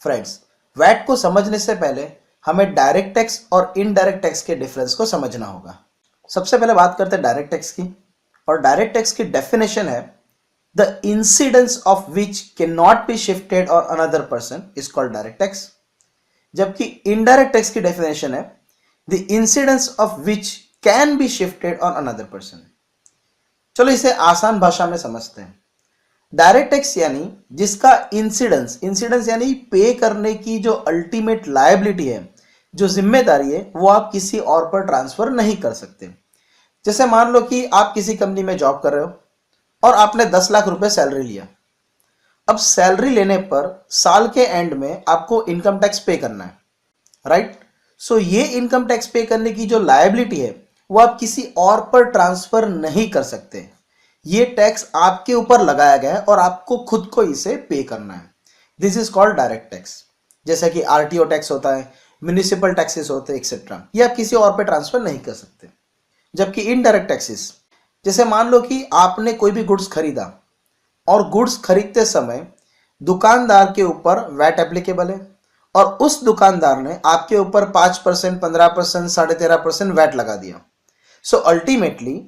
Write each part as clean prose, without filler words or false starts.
Friends, VAT को समझने से पहले हमें डायरेक्ट टैक्स और इनडायरेक्ट टैक्स के डिफरेंस को समझना होगा। सबसे पहले बात करते हैं डायरेक्ट टैक्स की, और डायरेक्ट टैक्स की डेफिनेशन है the incidence of which can not be shifted on another person is called direct tax. जबकि इनडायरेक्ट टैक्स की डेफिनेशन है the incidence of which can be shifted on another person. चलो इसे आसान भाषा में समझते हैं। डायरेक्ट टैक्स यानी जिसका इंसिडेंस यानी पे करने की जो अल्टीमेट लायबिलिटी है, जो जिम्मेदारी है, वो आप किसी और पर ट्रांसफर नहीं कर सकते। जैसे मान लो कि आप किसी कंपनी में जॉब कर रहे हो और आपने 10 लाख रुपए सैलरी लिया। अब सैलरी लेने पर साल के एंड में आपको इनकम टैक्स पे करना है, राइट? सो ये इनकम टैक्स पे करने की जो लायबिलिटी है वो आप किसी और पर ट्रांसफर नहीं कर सकते। ये टैक्स आपके ऊपर लगाया गया है और आपको खुद को इसे पे करना है। This is called direct tax. जैसे कि आरटीओ टैक्स होता है, म्युनिसिपल टैक्सेस होते हैं, एक्सेट्रा। ये आप किसी और पे ट्रांसफर नहीं कर सकते। जबकि इनडायरेक्ट टैक्सेस, जैसे मान लो कि आपने कोई भी गुड्स खरीदा और गुड्स खरीदते समय दुकानदार के ऊपर वैट एप्लीकेबल है और उस दुकानदार ने आपके ऊपर 5%, 15%, 13.5% वैट लगा दिया। सो अल्टीमेटली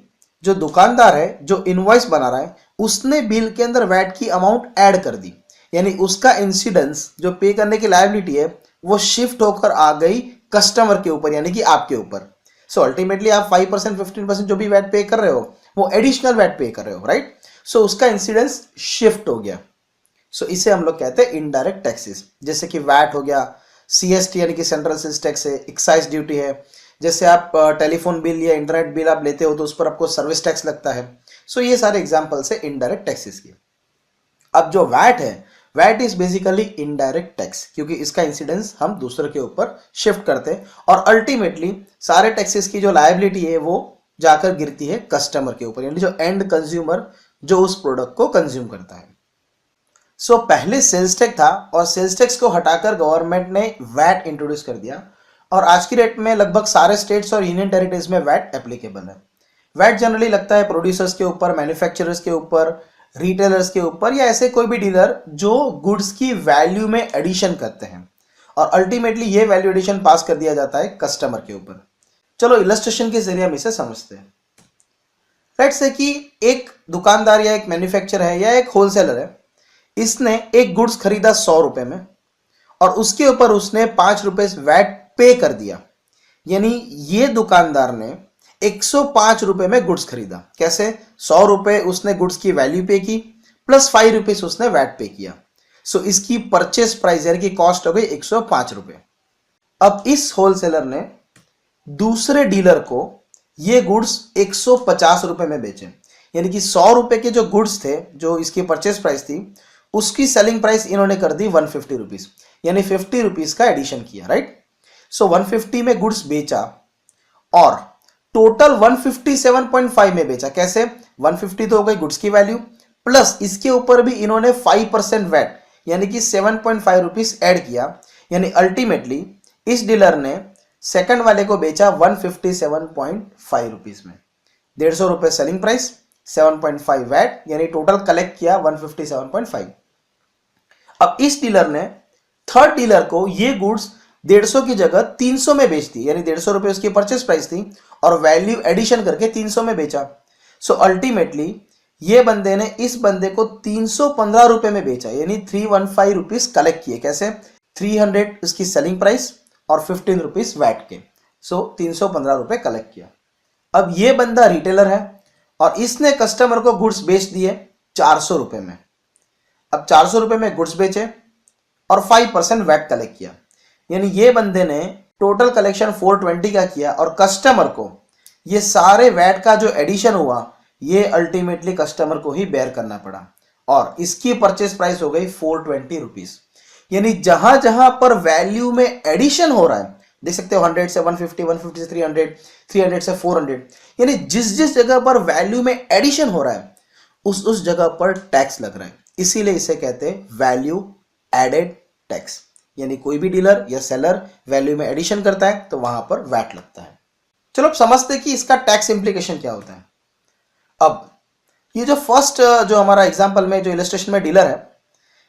जो दुकानदार है, जो इनवॉइस बना रहा है, उसने बिल के अंदर वैट की अमाउंट ऐड कर दी, यानी उसका इंसिडेंस जो पे करने की लायबिलिटी है वो शिफ्ट होकर आ गई कस्टमर के ऊपर, यानी कि आपके ऊपर। सो अल्टीमेटली आप 5%, 15% जो भी वैट पे कर रहे हो वो एडिशनल वैट पे कर रहे हो, राइट? सो उसका इंसिडेंस शिफ्ट हो गया। सो इसे हम लोग कहते हैं इनडायरेक्ट टैक्सेस। जैसे कि वैट हो गया, सीएसटी यानी कि सेंट्रल सेल्स टैक्स है, एक्साइज ड्यूटी है। जैसे आप टेलीफोन बिल या इंटरनेट बिल आप लेते हो तो उस पर आपको सर्विस टैक्स लगता है। सो ये सारे एग्जांपल्स है इनडायरेक्ट टैक्सेस के। अब जो वैट है, VAT is basically indirect tax, क्योंकि इसका इंसिडेंस हम दूसरे के ऊपर शिफ्ट करते हैं और अल्टीमेटली सारे टैक्सेस की जो लायबिलिटी है वो जाकर गिरती है कस्टमर के ऊपर, यानी जो एंड कंज्यूमर जो उस प्रोडक्ट को कंज्यूम करता है। सो पहले सेल्स टैक्स था और सेल्स टैक्स को हटाकर गवर्नमेंट ने वैट इंट्रोड्यूस कर दिया और आज की डेट में लगभग सारे स्टेट्स और यूनियन टेरिटरीज में वैट एप्लीकेबल है। वैट जनरली लगता है प्रोड्यूसर्स के ऊपर, मैन्युफैक्चरर्स के ऊपर, रिटेलर्स के ऊपर, या ऐसे कोई भी डीलर जो गुड्स की वैल्यू में एडिशन करते हैं और अल्टीमेटली ये वैल्यू एडिशन पास कर दिया जाता है कस्टमर के ऊपर। चलो इलस्ट्रेशन के जरिए हम इसे समझते हैं। लेट्स से कि एक दुकानदार या एक मैन्युफैक्चरर है या एक होलसेलर है, इसने एक गुड्स खरीदा 100 रुपए में और उसके ऊपर उसने 5 रुपए वैट पे कर दिया, यानी ये दुकानदार ने 105 रुपए में गुड्स खरीदा। कैसे? 100 रुपए उसने गुड्स की वैल्यू पे की प्लस 5 रुपीज उसने वैट पे किया। सो इसकी परचेस प्राइस यानी कि कॉस्ट हो गई 105 रुपए। अब इस होलसेलर ने दूसरे डीलर को ये गुड्स 150 रुपए में बेचे, यानी कि 100 रुपए के जो गुड्स थे, जो इसकी परचेस प्राइस थी, उसकी सेलिंग प्राइस इन्होंने कर दी 150 रुपीज, यानी 50 रुपीज का एडिशन किया, राइट? सो 150 में गुड्स बेचा और टोटल 157.5 में बेचा। कैसे? 150 तो हो गई गुड्स की वैल्यू, प्लस इसके ऊपर भी इन्होंने 5% वैट यानी कि 7.5 रुपीज ऐड किया, यानी अल्टीमेटली इस डीलर ने सेकंड वाले को बेचा 157.5 रुपीज में। 150 रुपए सेलिंग प्राइस, 7.5 वैट, यानी टोटल कलेक्ट किया 157.5। अब इस डीलर ने थर्ड डीलर को ये गुड्स 150 की जगह 300 में बेच दी, यानी 150 रुपए उसकी परचेस प्राइस थी और वैल्यू एडिशन करके 300 में बेचा। सो अल्टीमेटली ये बंदे ने इस बंदे को 315 रुपए में बेचा, यानी 315 रुपीज कलेक्ट किए। कैसे? 300 उसकी सेलिंग प्राइस और 15 रुपीज वैट के। सो 315 रुपए कलेक्ट किया। अब ये बंदा रिटेलर है और इसने कस्टमर को गुड्स बेच दिए 400 रुपए में। अब 400 रुपए में गुड्स बेचे और 5% वैट कलेक्ट किया, यानी ये बंदे ने टोटल कलेक्शन 420 का किया और कस्टमर को ये सारे वैट का जो एडिशन हुआ ये अल्टीमेटली कस्टमर को ही बेयर करना पड़ा और इसकी परचेस प्राइस हो गई 420 रुपीज। यानी जहां जहां पर वैल्यू में एडिशन हो रहा है, देख सकते हो 100 से 150, 150 से 300, 300 से 400, यानी जिस जिस जगह पर वैल्यू में एडिशन हो रहा है उस जगह पर टैक्स लग रहा है। इसीलिए इसे कहते हैं वैल्यू एडेड टैक्स, यानी कोई भी डीलर या सेलर वैल्यू में एडिशन करता है तो वहां पर वैट लगता है। चलो अब समझते हैं कि इसका टैक्स इंप्लीकेशन क्या होता है। अब ये जो फर्स्ट जो हमारा एग्जांपल में जो इलस्ट्रेशन में डीलर है,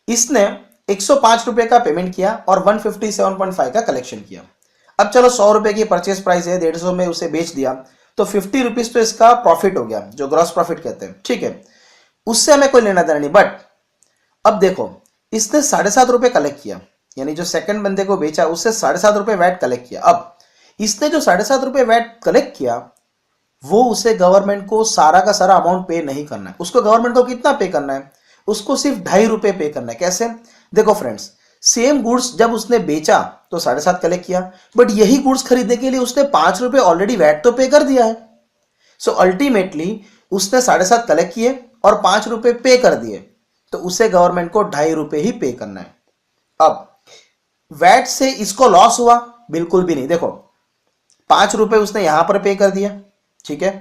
इसने 105 रुपए का पेमेंट किया और 157.5 का कलेक्शन किया। अब चलो 100 रुपए की परचेस प्राइस है, 150 में उसे बेच दिया तो 50 रुपीज तो इसका प्रॉफिट हो गया, जो ग्रॉस प्रॉफिट कहते हैं, ठीक है, उससे हमें कोई लेना देना नहीं। बट अब देखो, इसने 7.5 रुपए कलेक्ट किया, यानी जो सेकंड बंदे को बेचा उससे 7.5 रुपए वैट कलेक्ट किया। अब इसने जो 7.5 रुपए वैट कलेक्ट किया वो उसे गवर्नमेंट को सारा का सारा अमाउंट पे नहीं करना है। उसको गवर्नमेंट को कितना पे करना है? उसको सिर्फ 2.5 रुपए पे करना है। कैसे? देखो फ्रेंड्स, सेम गुड्स जब उसने बेचा तो 7.5 कलेक्ट किया, बट यही गुड्स खरीदने के लिए उसने 5 रुपए ऑलरेडी वैट तो पे कर दिया है। सो अल्टीमेटली उसने 7.5 कलेक्ट किए और 5 रुपए पे कर दिए, तो उसे गवर्नमेंट को 2.5 रुपए ही पे करना है। अब वैट से इसको लॉस हुआ? बिल्कुल भी नहीं। देखो, 5 रुपए उसने यहां पर पे कर दिया, ठीक है,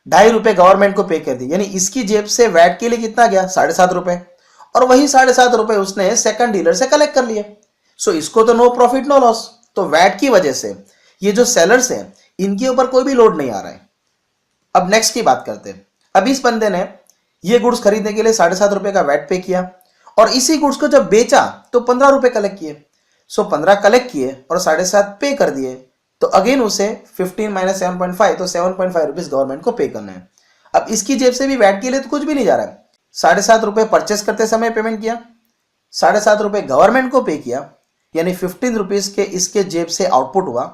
2.5 रुपए गवर्नमेंट को पे कर दिए, यानी इसकी जेब से वैट के लिए कितना गया? 7.5 रुपए, और वही 7.5 रुपए उसने सेकंड डीलर से कलेक्ट कर लिए। सो इसको तो नो प्रॉफिट नो लॉस। तो वैट की वजह से ये जो सेलर्स हैं इनके ऊपर कोई भी लोड नहीं आ रहा है। अब नेक्स्ट की बात करते हैं। अब इस बंदे ने ये गुड्स खरीदने के लिए 7.5 रुपए का वैट पे किया और इसी गुड्स को जब बेचा तो 15 रुपए कलेक्ट किए। सो 15 कलेक्ट किए और 7.5 पे कर दिए, तो अगेन उसे 15 माइनस 7.5, तो 7.5 रुपीज गवर्नमेंट को पे करना है। अब इसकी जेब से भी वैट के लिए तो कुछ भी नहीं जा रहा है। 7.5 रुपए परचेस करते समय पेमेंट किया, 7.5 रुपए गवर्नमेंट को पे किया, यानी 15 रुपीज के इसके जेब से आउटपुट हुआ,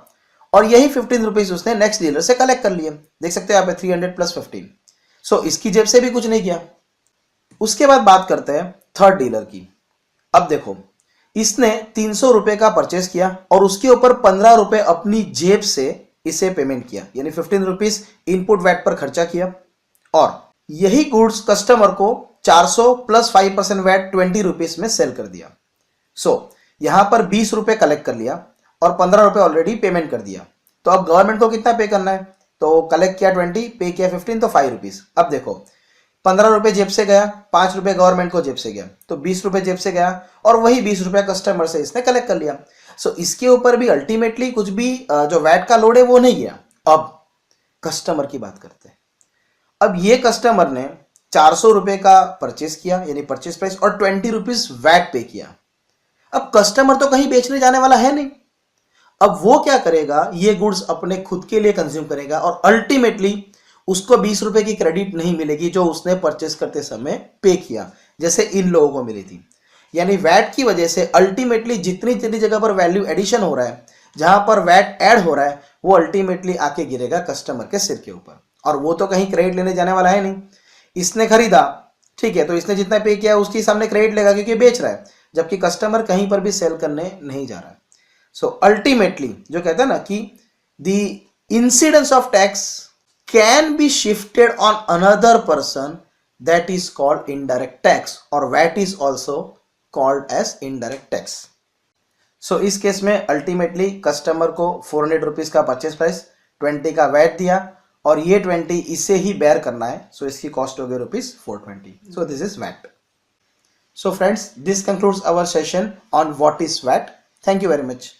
और यही 15 रुपीज उसने नेक्स्ट डीलर से कलेक्ट कर लिए। देख सकते हैं यहाँ पे 300 प्लस 15। सो इसकी जेब से भी कुछ नहीं किया। उसके बाद बात करते हैं थर्ड डीलर की। अब देखो, इसने 300 रुपए का परचेस किया और उसके ऊपर 15 रुपए अपनी जेब से इसे पेमेंट किया, यानी 15 रुपीज इनपुट वैट पर खर्चा किया, और यही गुड्स कस्टमर को 400 प्लस 5% वैट 20 रुपीज में सेल कर दिया। सो यहां पर 20 रुपए कलेक्ट कर लिया और 15 रुपए ऑलरेडी पेमेंट कर दिया। तो अब गवर्नमेंट को कितना पे करना है? तो कलेक्ट किया 20, पे किया 15, तो 5 रुपीज। अब देखो, 15 रुपए जेब से गया, 5 रुपए गवर्नमेंट को जेब से गया, तो 20 रुपए जेब से गया और वही 20 रुपए कस्टमर से इसने कलेक्ट कर लिया। सो इसके ऊपर भी अल्टीमेटली कुछ भी जो वैट का लोड है वो नहीं गया। अब कस्टमर की बात करते हैं। अब ये कस्टमर ने 400 रुपए का परचेस किया, यानी परचेस प्राइस, और 20 रुपीज वैट पे किया। अब कस्टमर तो कहीं बेचने जाने वाला है नहीं। अब वो क्या करेगा? ये गुड्स अपने खुद के लिए कंज्यूम करेगा और अल्टीमेटली उसको 20 रुपए की क्रेडिट नहीं मिलेगी जो उसने परचेस करते समय पे किया, जैसे इन लोगों को मिली थी। यानी वैट की वजह से अल्टीमेटली जितनी जितनी जगह पर वैल्यू एडिशन हो रहा है, जहां पर वैट ऐड हो रहा है, वो अल्टीमेटली आके गिरेगा कस्टमर के सिर के ऊपर, और वो तो कहीं क्रेडिट लेने जाने वाला है नहीं। इसने खरीदा, ठीक है, तो इसने जितना पे किया उसके सामने क्रेडिट लेगा क्योंकि बेच रहा है, जबकि कस्टमर कहीं पर भी सेल करने नहीं जा रहा है। सो अल्टीमेटली जो कहते हैं ना कि the incidence of tax can be shifted on another person, that is called indirect tax, or VAT is also called as indirect tax. So इस केस में अल्टीमेटली कस्टमर को 400 रुपीज का परचेस प्राइस, 20 का वैट दिया, और ये 20 इसे ही bear करना है। सो इसकी कॉस्ट हो गई rupees 420। So this is VAT. So friends, this concludes our session on what is VAT. Thank you very much.